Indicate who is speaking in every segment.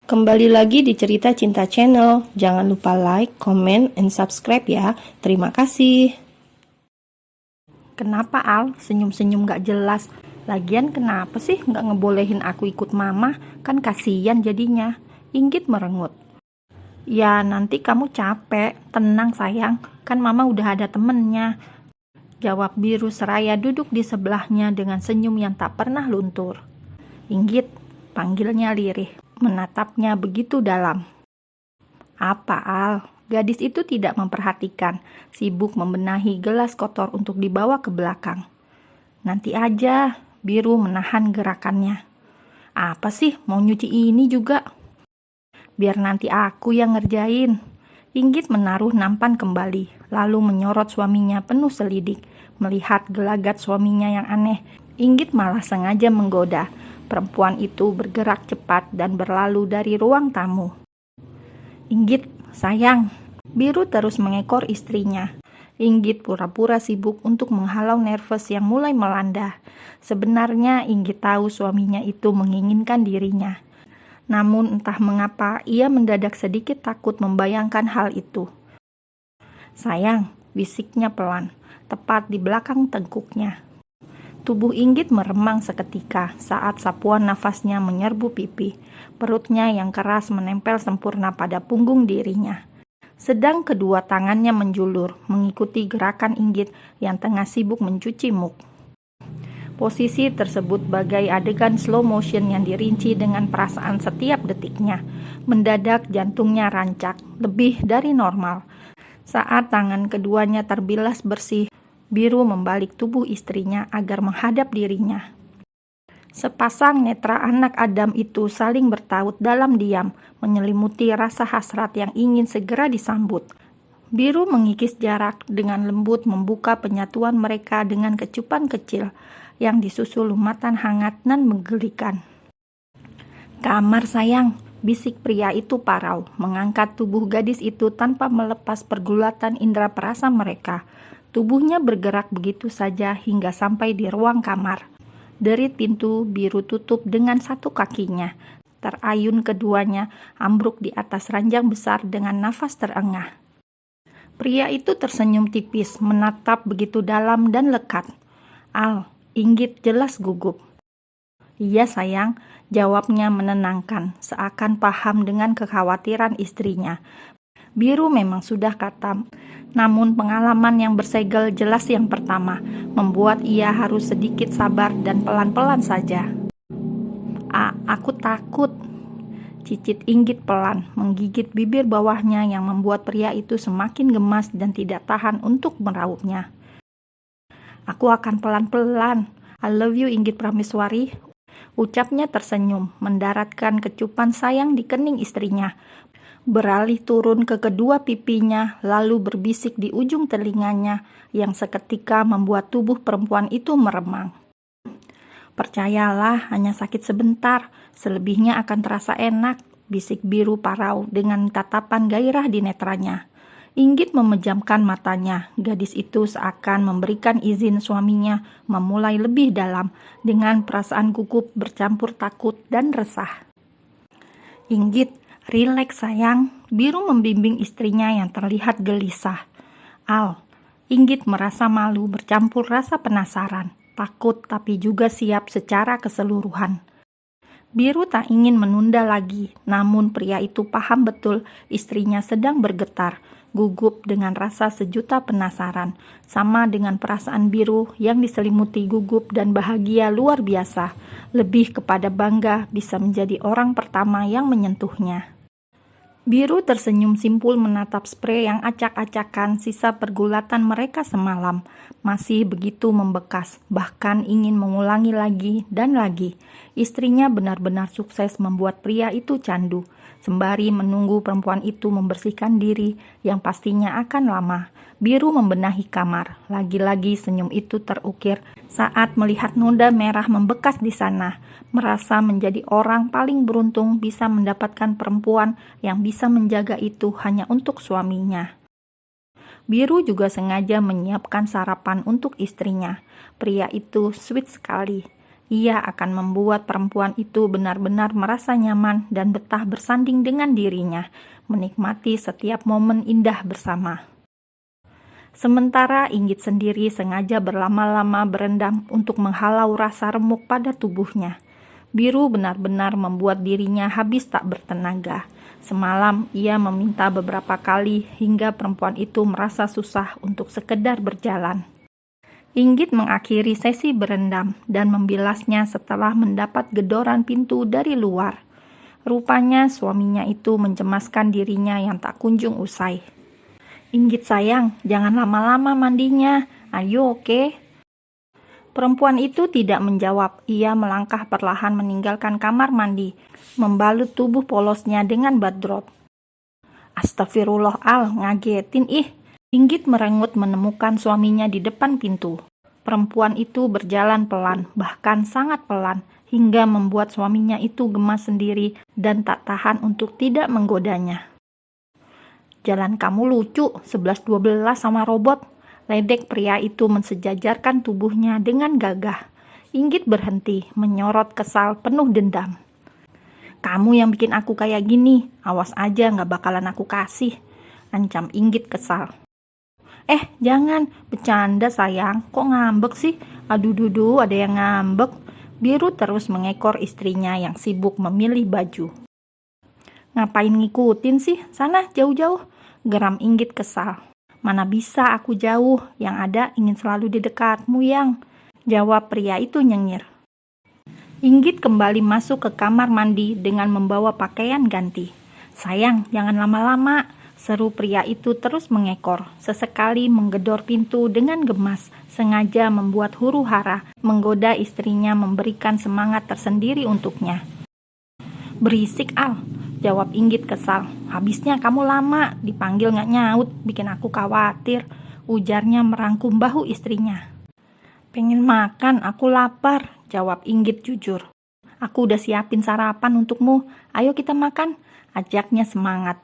Speaker 1: Kembali lagi di Cerita Cinta Channel. Jangan lupa like, comment, and subscribe ya. Terima kasih. Kenapa Al? Senyum-senyum gak jelas. Lagian kenapa sih gak ngebolehin aku ikut mama? Kan kasihan jadinya. Inggit merengut. Ya nanti kamu capek. Tenang sayang. Kan mama udah ada temennya. Jawab Biru seraya duduk di sebelahnya dengan senyum yang tak pernah luntur. Inggit, panggilnya lirih, menatapnya begitu dalam. Apa Al? Gadis itu tidak memperhatikan, sibuk membenahi gelas kotor untuk dibawa ke belakang. Nanti aja, Biru menahan gerakannya. Apa sih, mau nyuci ini juga? Biar nanti aku yang ngerjain. Inggit menaruh nampan kembali, lalu menyorot suaminya penuh selidik. Melihat gelagat suaminya yang aneh, Inggit malah sengaja menggoda. Perempuan itu bergerak cepat dan berlalu dari ruang tamu. Inggit, sayang. Biru terus mengekor istrinya. Inggit pura-pura sibuk untuk menghalau nervous yang mulai melanda. Sebenarnya Inggit tahu suaminya itu menginginkan dirinya. Namun entah mengapa ia mendadak sedikit takut membayangkan hal itu. Sayang, bisiknya pelan, tepat di belakang tengkuknya. Tubuh Inggit meremang seketika saat sapuan nafasnya menyerbu pipi. Perutnya yang keras menempel sempurna pada punggung dirinya. Sedang kedua tangannya menjulur, mengikuti gerakan Inggit yang tengah sibuk mencuci muk. Posisi tersebut bagai adegan slow motion yang dirinci dengan perasaan setiap detiknya. Mendadak jantungnya rancak, lebih dari normal. Saat tangan keduanya terbilas bersih, Biru membalik tubuh istrinya agar menghadap dirinya. Sepasang netra anak Adam itu saling bertaut dalam diam, menyelimuti rasa hasrat yang ingin segera disambut. Biru mengikis jarak dengan lembut membuka penyatuan mereka dengan kecupan kecil yang disusul lumatan hangat dan menggelikan. Kamar sayang, bisik pria itu parau, mengangkat tubuh gadis itu tanpa melepas pergulatan indera perasa mereka. Tubuhnya bergerak begitu saja hingga sampai di ruang kamar. Derit pintu Biru tutup dengan satu kakinya. Terayun keduanya ambruk di atas ranjang besar dengan nafas terengah. Pria itu tersenyum tipis, menatap begitu dalam dan lekat. Al, Inggit jelas gugup. Iya sayang, jawabnya menenangkan, seakan paham dengan kekhawatiran istrinya. Biru memang sudah katam, namun pengalaman yang bersegel jelas yang pertama, membuat ia harus sedikit sabar dan pelan-pelan saja. Aku takut. Cicit Inggit pelan, menggigit bibir bawahnya yang membuat pria itu semakin gemas dan tidak tahan untuk meraupnya. Aku akan pelan-pelan. I love you Inggit Prameswari. Ucapnya tersenyum, mendaratkan kecupan sayang di kening istrinya. Beralih turun ke kedua pipinya, lalu berbisik di ujung telinganya yang seketika membuat tubuh perempuan itu meremang. Percayalah, hanya sakit sebentar, selebihnya akan terasa enak, bisik Biru parau dengan tatapan gairah di netranya. Inggit memejamkan matanya, gadis itu seakan memberikan izin suaminya memulai lebih dalam dengan perasaan gugup bercampur takut dan resah. Inggit, rileks sayang, Biru membimbing istrinya yang terlihat gelisah. Al, Inggit merasa malu bercampur rasa penasaran, takut tapi juga siap secara keseluruhan. Biru tak ingin menunda lagi, namun pria itu paham betul istrinya sedang bergetar, gugup dengan rasa sejuta penasaran, sama dengan perasaan Biru yang diselimuti gugup dan bahagia luar biasa, lebih kepada bangga bisa menjadi orang pertama yang menyentuhnya. Biru tersenyum simpul menatap sprei yang acak-acakan sisa pergulatan mereka semalam. Masih begitu membekas, bahkan ingin mengulangi lagi dan lagi. Istrinya benar-benar sukses membuat pria itu candu, sembari menunggu perempuan itu membersihkan diri yang pastinya akan lama. Biru membenahi kamar, lagi-lagi senyum itu terukir saat melihat noda merah membekas di sana. Merasa menjadi orang paling beruntung bisa mendapatkan perempuan yang bisa menjaga itu hanya untuk suaminya. Biru juga sengaja menyiapkan sarapan untuk istrinya. Pria itu sweet sekali. Ia akan membuat perempuan itu benar-benar merasa nyaman dan betah bersanding dengan dirinya, menikmati setiap momen indah bersama. Sementara Inggit sendiri sengaja berlama-lama berendam untuk menghalau rasa remuk pada tubuhnya. Biru benar-benar membuat dirinya habis tak bertenaga. Semalam ia meminta beberapa kali hingga perempuan itu merasa susah untuk sekedar berjalan. Inggit mengakhiri sesi berendam dan membilasnya setelah mendapat gedoran pintu dari luar. Rupanya suaminya itu mencemaskan dirinya yang tak kunjung usai. "Inggit sayang, jangan lama-lama mandinya. Are you okay?" Perempuan itu tidak menjawab. Ia melangkah perlahan meninggalkan kamar mandi, membalut tubuh polosnya dengan bathrobe. "Astagfirullah Al, ngagetin ih." Inggit merengut menemukan suaminya di depan pintu. Perempuan itu berjalan pelan, bahkan sangat pelan, hingga membuat suaminya itu gemas sendiri dan tak tahan untuk tidak menggodanya. "Jalan kamu lucu, 11-12 sama robot." Ledek pria itu mensejajarkan tubuhnya dengan gagah. Inggit berhenti, menyorot kesal penuh dendam. "Kamu yang bikin aku kayak gini, awas aja gak bakalan aku kasih," ancam Inggit kesal. Jangan, bercanda sayang, kok ngambek sih? Aduh dudu, ada yang ngambek." Biru terus mengekor istrinya yang sibuk memilih baju. "Ngapain ngikutin sih? Sana jauh-jauh," geram Inggit kesal. "Mana bisa aku jauh, yang ada ingin selalu di dekatmu yang," jawab pria itu nyengir. Inggit kembali masuk ke kamar mandi dengan membawa pakaian ganti. "Sayang, jangan lama-lama," seru pria itu terus mengekor, sesekali menggedor pintu dengan gemas, sengaja membuat huru-hara, menggoda istrinya memberikan semangat tersendiri untuknya. "Berisik Al," jawab Inggit kesal. "Habisnya kamu lama, dipanggil gak nyaut, bikin aku khawatir," ujarnya merangkum bahu istrinya. "Pengen makan, aku lapar," jawab Inggit jujur. "Aku udah siapin sarapan untukmu, ayo kita makan," ajaknya semangat.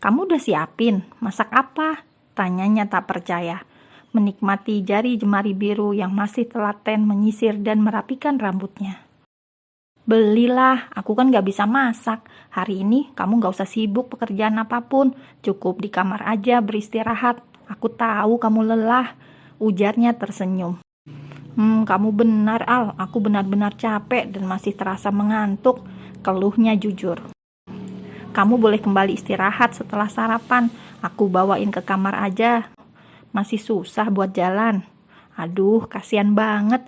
Speaker 1: "Kamu udah siapin? Masak apa?" tanyanya tak percaya, menikmati jari jemari biru yang masih telaten menyisir dan merapikan rambutnya. "Belilah, aku kan gak bisa masak. Hari ini kamu gak usah sibuk pekerjaan apapun, cukup di kamar aja beristirahat. Aku tahu kamu lelah," ujarnya tersenyum. Kamu benar Al, aku benar-benar capek dan masih terasa mengantuk," keluhnya jujur. "Kamu boleh kembali istirahat setelah sarapan, aku bawain ke kamar aja. Masih susah buat jalan." "Aduh, kasihan banget.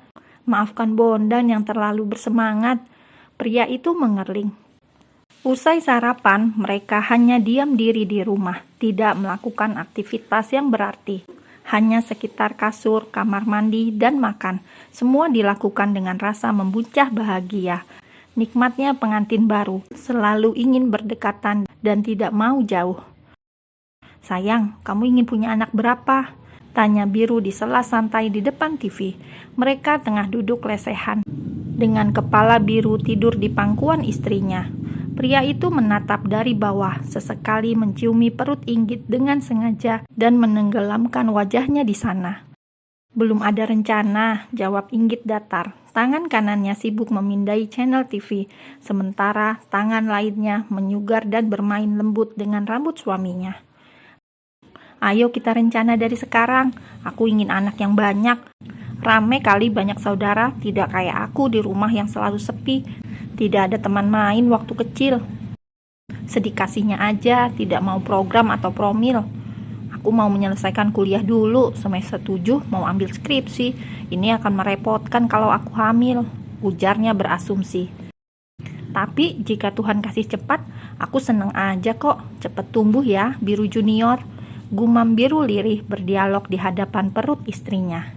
Speaker 1: Maafkan Bondan yang terlalu bersemangat," pria itu mengerling. Usai sarapan, mereka hanya diam diri di rumah, tidak melakukan aktivitas yang berarti. Hanya sekitar kasur, kamar mandi, dan makan. Semua dilakukan dengan rasa membuncah bahagia. Nikmatnya pengantin baru, selalu ingin berdekatan dan tidak mau jauh. "Sayang, kamu ingin punya anak berapa?" tanya Biru di sela santai di depan TV. Mereka tengah duduk lesehan, dengan kepala Biru tidur di pangkuan istrinya. Pria itu menatap dari bawah, sesekali menciumi perut Inggit dengan sengaja dan menenggelamkan wajahnya di sana. "Belum ada rencana," jawab Inggit datar. Tangan kanannya sibuk memindai channel TV, sementara tangan lainnya menyugar dan bermain lembut dengan rambut suaminya. "Ayo kita rencana dari sekarang. Aku ingin anak yang banyak. Rame kali banyak saudara, tidak kayak aku di rumah yang selalu sepi. Tidak ada teman main waktu kecil. Sedikasinya aja, tidak mau program atau promil. Aku mau menyelesaikan kuliah dulu, semester 7 mau ambil skripsi. Ini akan merepotkan kalau aku hamil," ujarnya berasumsi. "Tapi jika Tuhan kasih cepat, aku seneng aja kok. Cepet tumbuh ya, Biru Junior," gumam Biru lirih berdialog di hadapan perut istrinya.